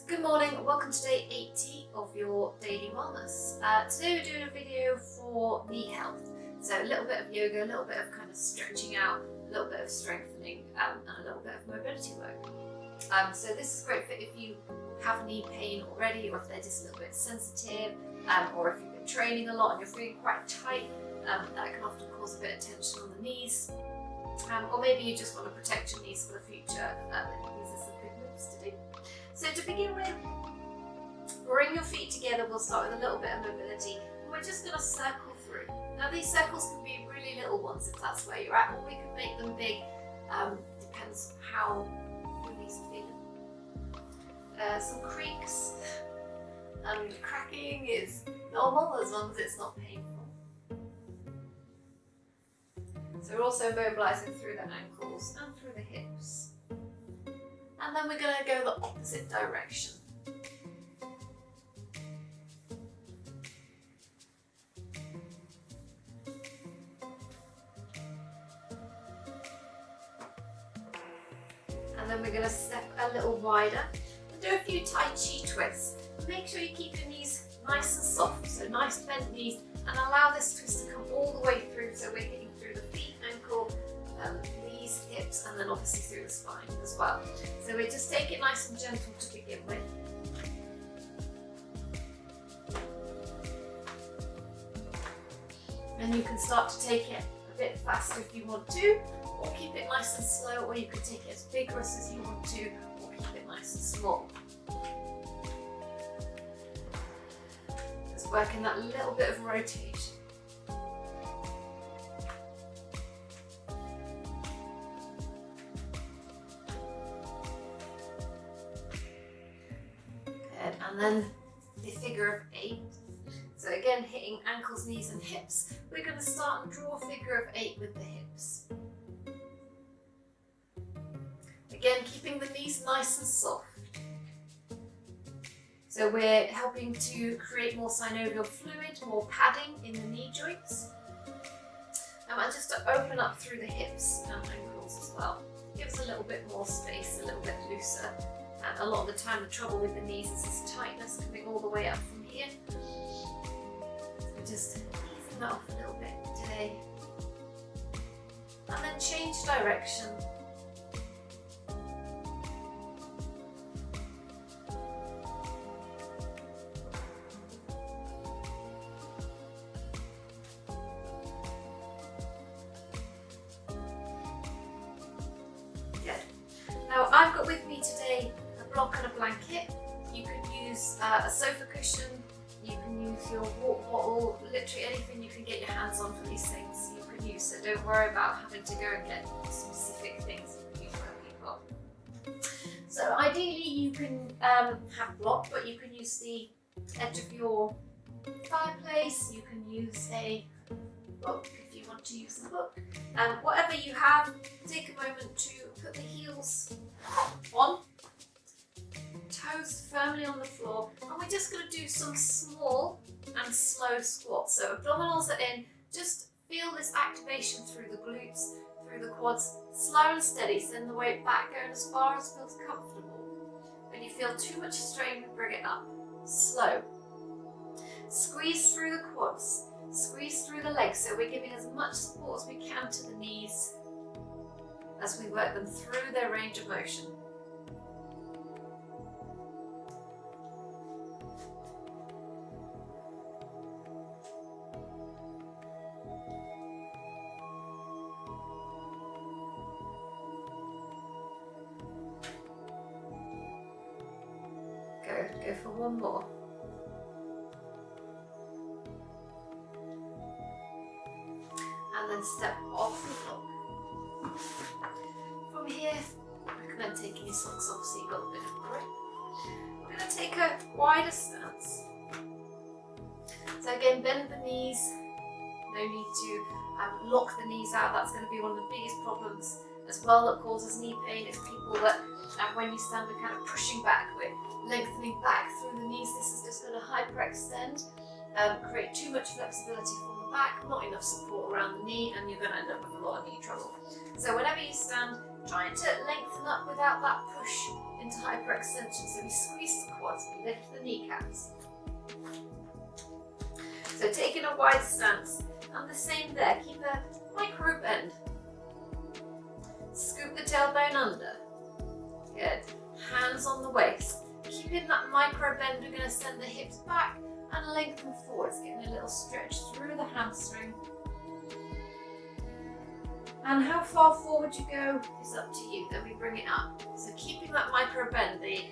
Good morning and welcome to day 80 of your daily wellness. Today we're doing a video for knee health. So a little bit of yoga, a little bit of kind of stretching out, a little bit of strengthening and a little bit of mobility work. So this is great for if you have knee pain already, or if they're just a little bit sensitive, or if you've been training a lot and you're feeling quite tight. That can often cause a bit of tension on the knees. Or maybe you just want to protect your knees for the future. These are some good moves to do. So to begin with, bring your feet together. We'll start with a little bit of mobility. And we're just going to circle through. Now these circles can be really little ones if that's where you're at, or we can make them big. Depends how your knees are feeling. Some creaks and cracking is normal as long as it's not painful. So we're also mobilising through the ankles and through the hips. And then we're going to go the opposite direction. And then we're going to step a little wider and do a few Tai Chi twists. Make sure you keep your knees nice and soft, so nice bent knees, and allow this twist to come all the way through, so we're getting through the feet, ankle, knees, hips, and then obviously through the spine as well. So we just take it nice and gentle to begin with. And you can start to take it a bit faster if you want to, or keep it nice and slow, or you can take it as vigorous as you want to, or keep it nice and small. Just working that little bit of rotation. And then the figure of 8. So again, hitting ankles, knees and hips. We're going to start and draw a figure of 8 with the hips. Again, keeping the knees nice and soft. So we're helping to create more synovial fluid, more padding in the knee joints. And just to open up through the hips and ankles as well. Gives a little bit more space, a little bit looser. And a lot of the time the trouble with the knees is this tightness coming all the way up from here. So just easing that off a little bit today. And then change direction. Good. Now I've got with me today block and a blanket. You can use a sofa cushion, you can use your water bottle, literally anything you can get your hands on for these things you can use, so don't worry about having to go and get specific things you can use wherever you've got. So ideally you can have block, but you can use the edge of your fireplace, you can use a book if you want to use the book. Whatever you have, take a moment to put the heels on, toes firmly on the floor, and we're just going to do some small and slow squats. So abdominals are in, just feel this activation through the glutes, through the quads, slow and steady, send the weight back, going as far as feels comfortable. When you feel too much strain, bring it up, slow. Squeeze through the quads, squeeze through the legs, so we're giving as much support as we can to the knees as we work them through their range of motion. Go for one more. And then step off the block. From here, I recommend taking your socks off so you've got a bit of grip. We're going to take a wider stance. So again, bend the knees. No need to lock the knees out. That's going to be one of the biggest problems as well that causes knee pain. It's people that when you stand, we're kind of pushing back, we're lengthening back through the knees. This is just going to hyperextend, create too much flexibility from the back, not enough support around the knee, and you're going to end up with a lot of knee trouble. So whenever you stand, trying to lengthen up without that push into hyperextension. So we squeeze the quads, we lift the kneecaps. So taking a wide stance, and the same there, keep a micro bend. Scoop the tailbone under. Good. Hands on the waist. Keeping that micro bend, we're going to send the hips back and lengthen forwards, getting a little stretch through the hamstring. And how far forward you go is up to you, then we bring it up. So keeping that micro bend, the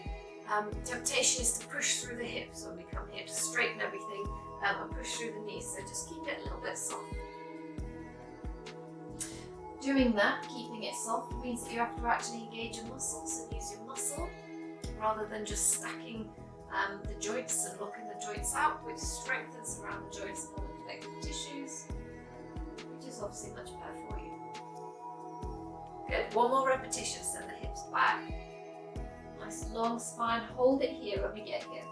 temptation is to push through the hips when we come here, to straighten everything and push through the knees, so just keep it a little bit soft. Doing that, keeping it soft, means that you have to actually engage your muscles and use your muscle, rather than just stacking the joints and locking the joints out, which strengthens around the joints and all the connective tissues, which is obviously much better for you. Good, one more repetition, send the hips back. Nice long spine, hold it here when we get here.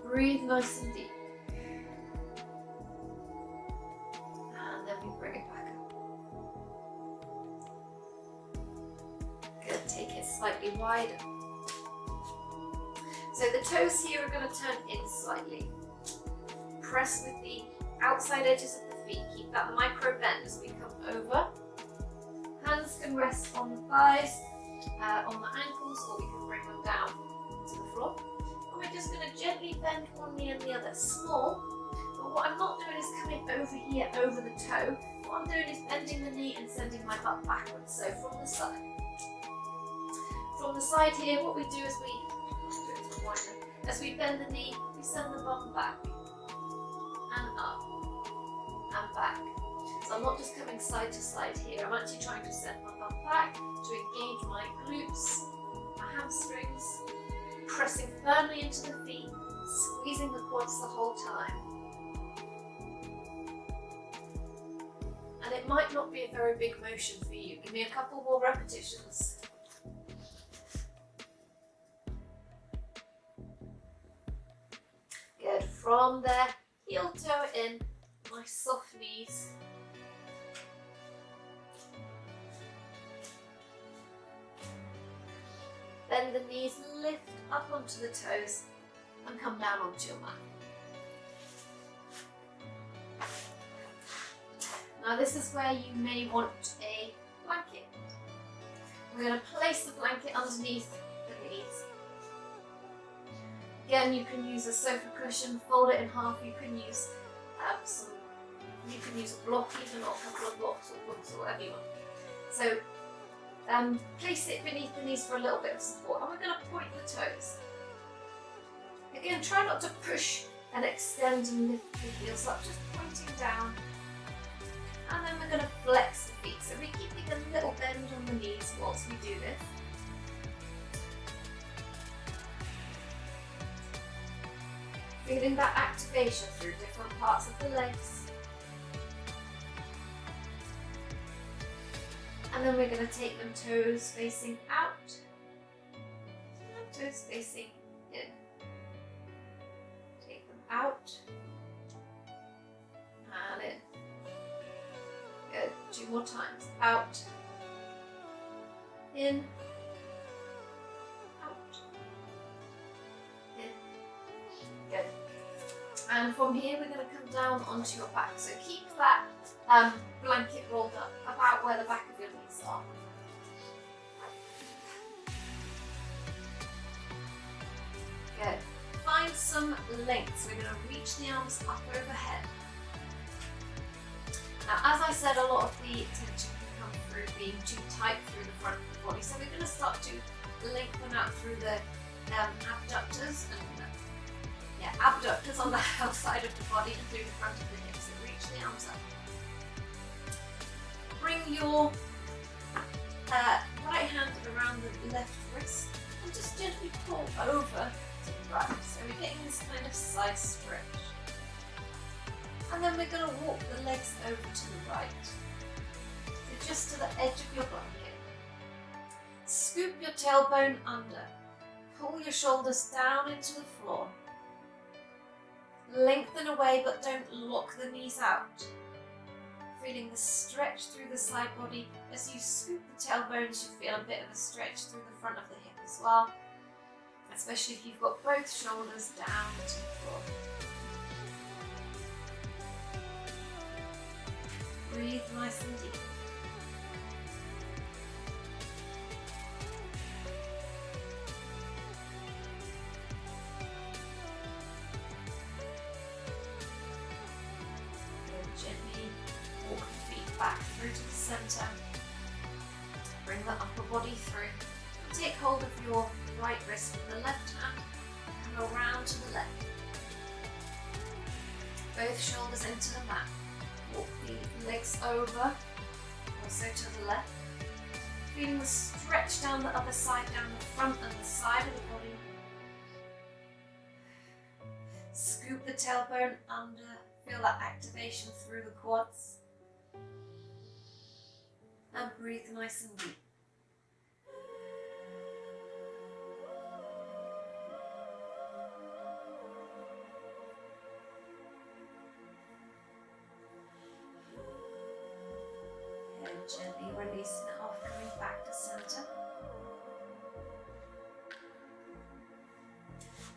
Breathe nice and deep. And then we bring it back up. Good, take it slightly wider. So the toes here are going to turn in slightly. Press with the outside edges of the feet. Keep that micro bend as we come over. Hands can rest on the thighs, on the ankles, or we can bring them down to the floor. And we're just going to gently bend one knee and the other. Small, but what I'm not doing is coming over here, over the toe. What I'm doing is bending the knee and sending my butt backwards. So from the side. From the side here, what we do is as we bend the knee, we send the bum back and up and back. So I'm not just coming side to side here, I'm actually trying to send my bum back to engage my glutes, my hamstrings, pressing firmly into the feet, squeezing the quads the whole time. And it might not be a very big motion for you. Give me a couple more repetitions. Good, from there, heel toe in, nice soft knees. Bend the knees, lift up onto the toes and come down onto your mat. Now this is where you may want a blanket. We're going to place the blanket underneath the knees. Again, you can use a sofa cushion, fold it in half. You can use a block even, or a couple of blocks or books or whatever you want. So place it beneath the knees for a little bit of support, and we're going to point the toes. Again, try not to push and extend and lift the heels up, just pointing down. And then we're going to flex the feet. So we're keeping a little bend on the knees whilst we do this. Feeling that activation through different parts of the legs. And then we're going to take them toes facing out, and toes facing in. Take them out, and in. Good, 2 more times. Out, in, out, in. Good. And from here we're going to come down onto your back. So keep that blanket rolled up about where the back of your knees are. Good. Find some length. So we're going to reach the arms up overhead. Now, as I said, a lot of the tension can come through being too tight through the front of the body. So we're going to start to lengthen out through the abductors and abductors on the outside of the body and through the front of the hips. So reach the arms up. Bring your right hand around the left wrist and just gently pull over to the right. So we're getting this kind of side stretch. And then we're going to walk the legs over to the right. So just to the edge of your blanket. Scoop your tailbone under. Pull your shoulders down into the floor. Lengthen away, but don't lock the knees out. feeling the stretch through the side body. As you scoop the tailbone, you feel a bit of a stretch through the front of the hip as well, especially if you've got both shoulders down to the floor. Breathe nice and deep. Gently walk the feet back through to the centre. Bring the upper body through. Take hold of your right wrist with the left hand and come around to the left. Both shoulders into the mat. Walk the legs over, also to the left. Feeling the stretch down the other side, down the front and the side of the body. Scoop the tailbone under. Feel that activation through the quads. And breathe nice and deep. And gently releasing it off, coming back to center.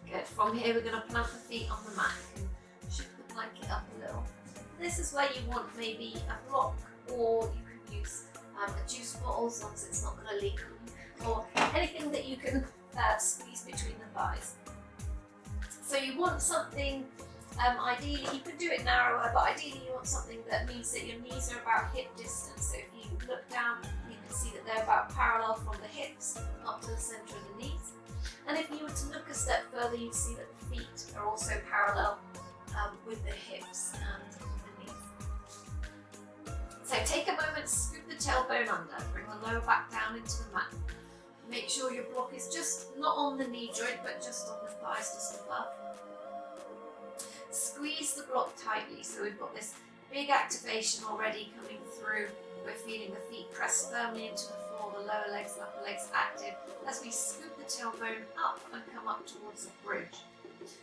Good. From here, we're going to plant the feet on the mat. Shift the blanket up a little. This is where you want maybe a block, or you can use a juice bottle as long as it's not going to leak on you, or anything that you can squeeze between the thighs. So you want something, ideally, you can do it narrower, but ideally you want something that means that your knees are about hip distance. So if you look down, you can see that they're about parallel from the hips up to the centre of the knees. And if you were to look a step further, you'd see that the feet are also parallel with the hips and the knees. So take a moment, scoop the tailbone under, bring the lower back down into the mat. Make sure your block is just not on the knee joint, but just on the thighs, just above. Squeeze the block tightly, so we've got this big activation already coming through. We're feeling the feet press firmly into the floor, the lower legs, upper legs active, as we scoop the tailbone up and come up towards the bridge.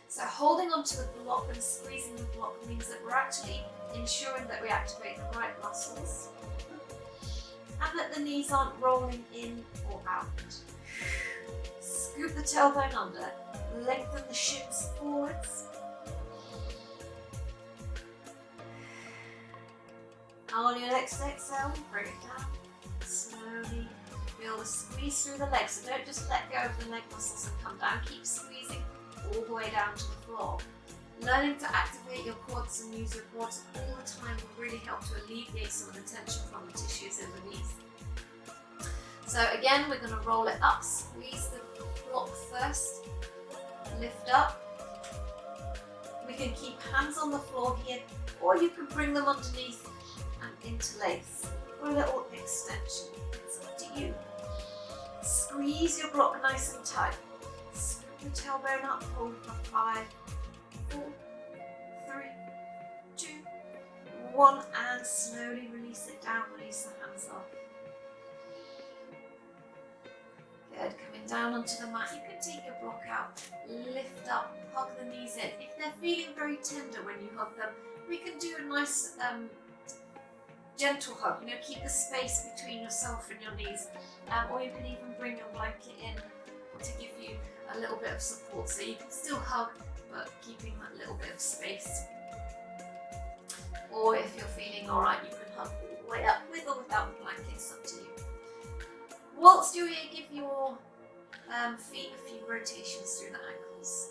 So holding onto the block and squeezing the block means that we're actually ensuring that we activate the right muscles and that the knees aren't rolling in or out. Scoop the tailbone under, lengthen the shins forwards. On your next exhale, bring it down. Slowly feel the squeeze through the legs. So don't just let go of the leg muscles and come down. Keep squeezing all the way down to the floor. Learning to activate your quads and use your quads all the time will really help to alleviate some of the tension from the tissues in the knees. So again, we're going to roll it up. Squeeze the block first. Lift up. We can keep hands on the floor here, or you can bring them underneath and interlace for a little extension. It's up to you. Squeeze your block nice and tight. Scoop the tailbone up, hold for 5, 4, 3, 2, 1, and slowly release it down, release the hands off. Good, coming down onto the mat, you can take your block out, lift up, hug the knees in. If they're feeling very tender when you hug them, we can do a nice gentle hug, keep the space between yourself and your knees, or you can even bring your blanket in to give you a little bit of support, so you can still hug but keeping that little bit of space. Or if you're feeling alright, you can hug all the way up with or without the blanket, it's up to you. Whilst you're here, give your feet a few rotations through the ankles.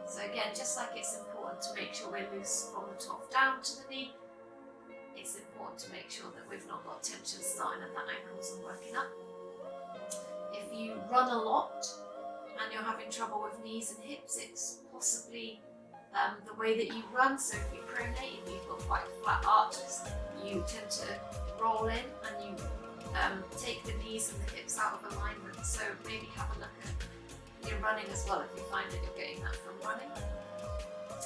So again, just like it's important to make sure we're loose from the top down to the knee, it's important to make sure that we've not got tension starting at the ankles and working up. If you run a lot and you're having trouble with knees and hips, it's possibly the way that you run. So if you pronate, if you've got quite flat arches, you tend to roll in and you take the knees and the hips out of alignment. So maybe have a look at your running as well if you find that you're getting that from running.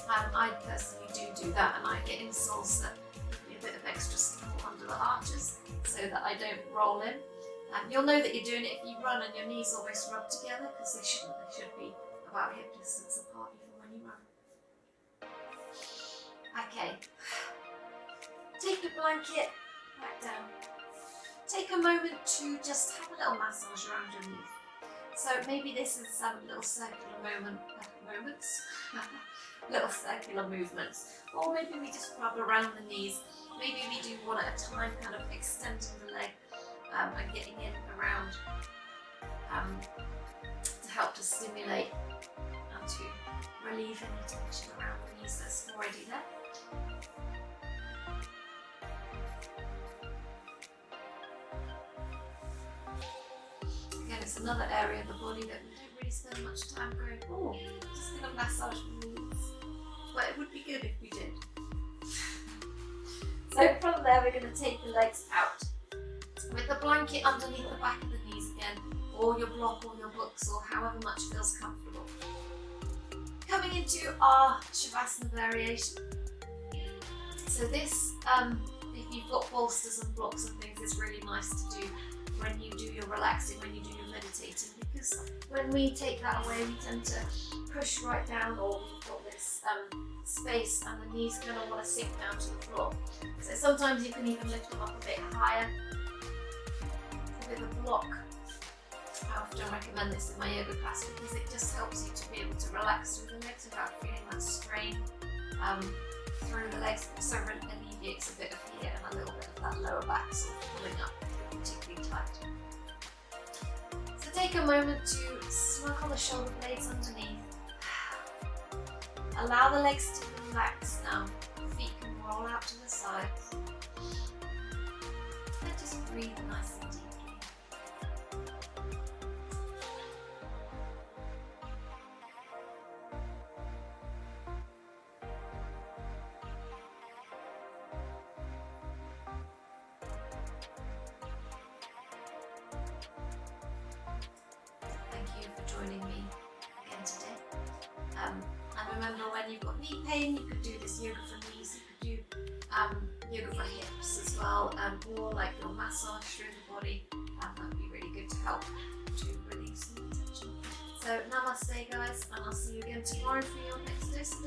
I personally do that, and I get insoles that give me a bit of extra support under the arches so that I don't roll in. You'll know that you're doing it if you run and your knees always rub together, because they shouldn't. They should be about hip distance apart even when you run. Okay, take your blanket back down. Take a moment to just have a little massage around your knees. So maybe this is some little circular moments, little circular movements, or maybe we just rub around the knees. Maybe we do one at a time, kind of extending the leg and getting in around to help to stimulate and to relieve any tension around the knees that's already there. Again, it's another area of the body that we don't really spend much time going, oh, just going to massage the knees. But it would be good if we did. So from there, we're going to take the legs out with the blanket underneath the back of the knees again, or your block or your books, or however much feels comfortable. Coming into our Shavasana variation. So this, if you've got bolsters and blocks and things, is really nice to do when you do your relaxing, when you do your meditating, because when we take that away, we tend to push right down, or we've got this space and the knees kind of want to sink down to the floor. So sometimes you can even lift them up a bit higher with a block. I often recommend this in my yoga class because it just helps you to be able to relax through the legs without feeling that strain through the legs. Also alleviates a bit of here and a little bit of that lower back sort of pulling up if you're particularly tight. So take a moment to snug on the shoulder blades underneath. Allow the legs to relax now. Feet can roll out to the sides. And just breathe nice and deeply. Thank you for joining me again today. And remember, when you've got knee pain, you could do this yoga for knees, you could do yoga for hips as well, or like your massage through the body. That would be really good to help to release some tension. So namaste guys, and I'll see you again tomorrow for your next dose.